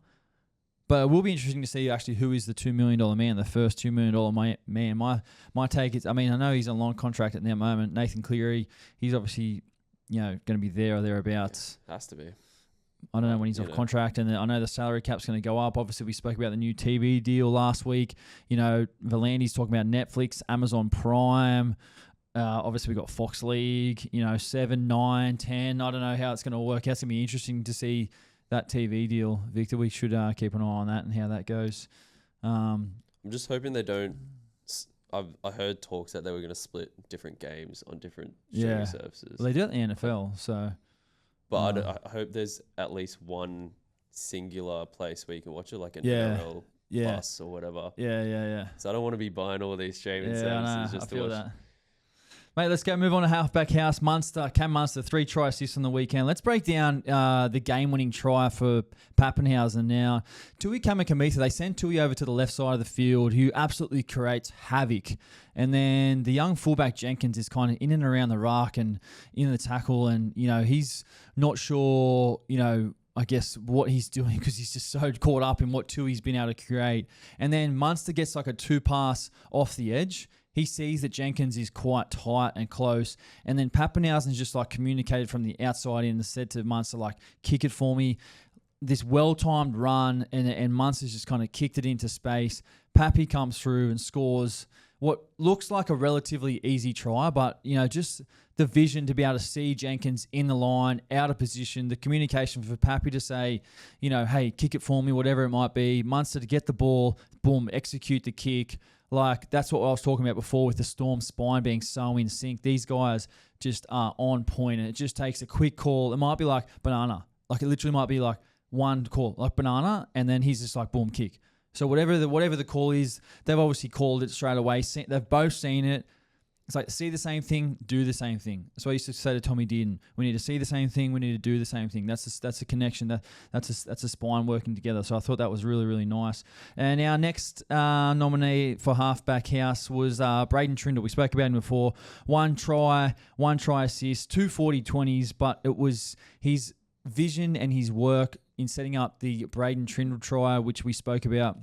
But it will be interesting to see actually who is the $2 million man, the first $2 million man. My take is, I know he's on long contract at the moment. Nathan Cleary, he's obviously, going to be there or thereabouts. Yeah, has to be. I don't know when he's off contract, and I know the salary cap's going to go up. Obviously, we spoke about the new TV deal last week. Volandi's talking about Netflix, Amazon Prime. Obviously, we got Fox League, 7, 9, 10. I don't know how it's going to work out. It's going to be interesting to see that TV deal, Victor. We should keep an eye on that and how that goes. I'm just hoping they don't. I heard talks that they were going to split different games on different streaming services. Well, they do it in the NFL, so. But I hope there's at least one singular place where you can watch it, like an NRL Plus or whatever. Yeah. So I don't want to be buying all these streaming services I know. just I to watch. that. Mate, let's go move on to Halfback House. Cam Munster, 3 try assists on the weekend. Let's break down the game-winning try for Pappenhausen now. Tui Kamikamica, they send Tui over to the left side of the field, who absolutely creates havoc. And then the young fullback Jenkins is kind of in and around the ruck and in the tackle, and, he's not sure, I guess, what he's doing, because he's just so caught up in what Tui's been able to create. And then Munster gets like a 2-pass off the edge. He sees that Jenkins is quite tight and close. And then Pappenhausen's just like communicated from the outside in and said to Munster, like, kick it for me. This well-timed run, and Munster's just kind of kicked it into space. Pappy comes through and scores what looks like a relatively easy try, but, just the vision to be able to see Jenkins in the line, out of position, the communication for Pappy to say, hey, kick it for me, whatever it might be. Munster to get the ball, boom, execute the kick. Like, that's what I was talking about before with the Storm spine being so in sync. These guys just are on point, and it just takes a quick call. It might be like banana. Like, it literally might be like one call, like banana, and then he's just like, boom, kick. So whatever the call is, they've obviously called it straight away. They've both seen it. It's like, see the same thing, do the same thing. That's what I used to say to Tommy Dearden. We need to see the same thing. We need to do the same thing. That's a connection. That's a spine working together. So I thought that was really, really nice. And our next nominee for Halfback House was Braden Trindle. We spoke about him before. 1 try assist, 2 40-20s, but it was his vision and his work in setting up the Braden Trindle try, which we spoke about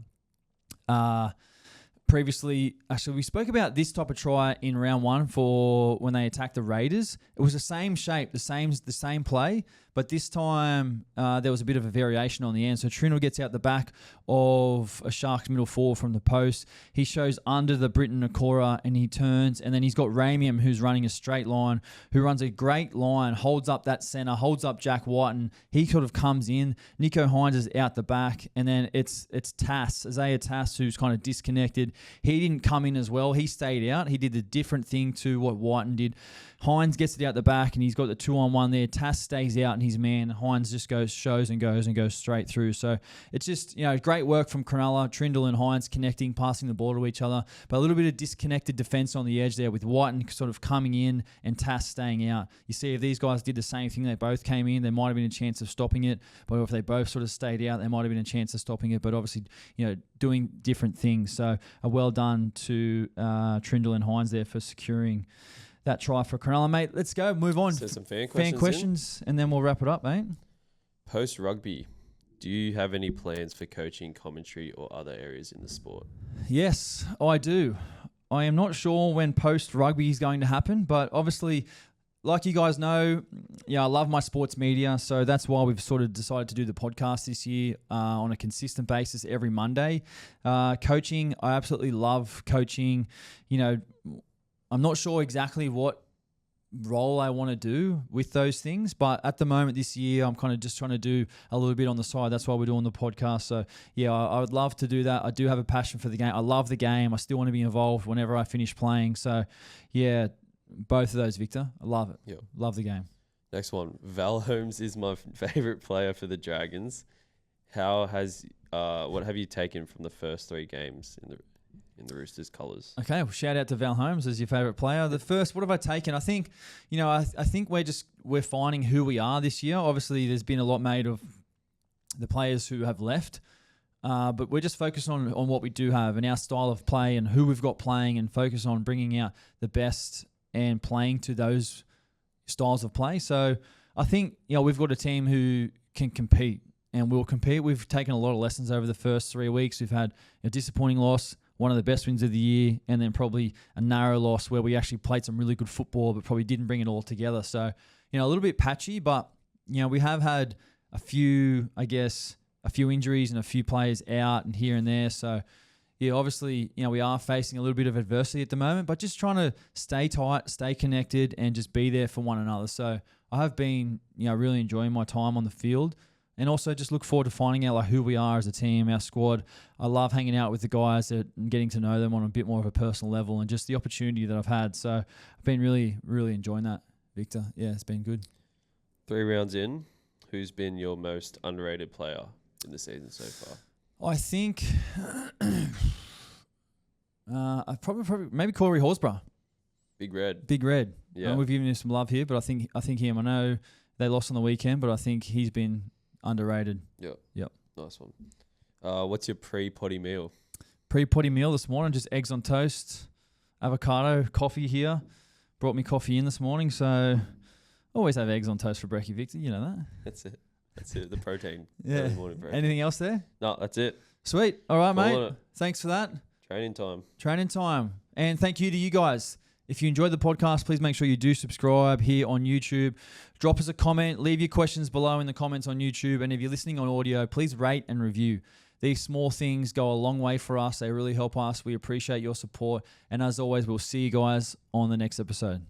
previously. Actually, we spoke about this type of try in round 1 for when they attacked the Raiders. It was the same shape, the same play, but this time there was a bit of a variation on the end. So Trindle gets out the back of a Sharks middle forward from the post. He shows under the Britton Nakora and he turns, and then he's got Ramium, who's running a straight line, who runs a great line, holds up that centre, holds up Jack Whiten. He sort of comes in. Nico Hines is out the back, and then it's Isaiah Tass, who's kind of disconnected. He didn't come in as well. He stayed out. He did the different thing to what Whiten did. Hines gets it out the back, and he's got the 2-on-1 there. Tass stays out, and his man Hines just goes straight through. So it's just, great work from Cronulla, Trindle and Hines connecting, passing the ball to each other, but a little bit of disconnected defense on the edge there with Whiten sort of coming in and Tass staying out. You see, if these guys did the same thing, they both came in, there might have been a chance of stopping it, but if they both sort of stayed out, there might have been a chance of stopping it, but obviously, doing different things. So well done to Trindle and Hines there for securing that try for Cronulla, mate. Let's go. Move on. So some fan questions, and then we'll wrap it up, mate. Post rugby, do you have any plans for coaching, commentary, or other areas in the sport? Yes, I do. I am not sure when post rugby is going to happen, but obviously, like you guys know, I love my sports media, so that's why we've sort of decided to do the podcast this year on a consistent basis every Monday. Coaching, I absolutely love coaching. I'm not sure exactly what role I want to do with those things, but at the moment this year, I'm kind of just trying to do a little bit on the side. That's why we're doing the podcast. So I would love to do that. I do have a passion for the game. I love the game. I still want to be involved whenever I finish playing. So both of those, Victor. I love it. Yep. Love the game. Next one. Val Holmes is my favorite player for the Dragons. What have you taken from the first 3 games in the Roosters colours? Okay, well, shout out to Val Holmes as your favourite player. The first, what have I taken? I think, I think we're finding who we are this year. Obviously, there's been a lot made of the players who have left, but we're just focused on what we do have and our style of play and who we've got playing, and focus on bringing out the best and playing to those styles of play. So I think, we've got a team who can compete and will compete. We've taken a lot of lessons over the first 3 weeks. We've had a disappointing loss, one of the best wins of the year, and then probably a narrow loss where we actually played some really good football but probably didn't bring it all together. So, a little bit patchy, but, we have had a few injuries and a few players out and here and there. So, obviously, we are facing a little bit of adversity at the moment, but just trying to stay tight, stay connected, and just be there for one another. So I have been, really enjoying my time on the field, and also just look forward to finding out who we are as a team, our squad. I love hanging out with the guys and getting to know them on a bit more of a personal level, and just the opportunity that I've had. So I've been really, really enjoying that, Victor. Yeah, it's been good. 3 rounds in, who's been your most underrated player in the season so far? I think I probably maybe Corey Horsburgh. Big Red. Yeah, we've given him some love here, but I think him. I know they lost on the weekend, but I think he's been underrated. Yep. Nice one. What's your pre-potty meal? Pre-potty meal this morning, just eggs on toast, avocado, coffee here. Brought me coffee in this morning, so always have eggs on toast for brekkie, Victor. You know that. That's it. The protein. Yeah. Morning protein. Anything else there? No, that's it. Sweet. All right, Call mate. it. Thanks for that. Training time. And thank you to you guys. If you enjoyed the podcast, please make sure you do subscribe here on YouTube. Drop us a comment. Leave your questions below in the comments on YouTube. And if you're listening on audio, please rate and review. These small things go a long way for us. They really help us. We appreciate your support. And as always, we'll see you guys on the next episode.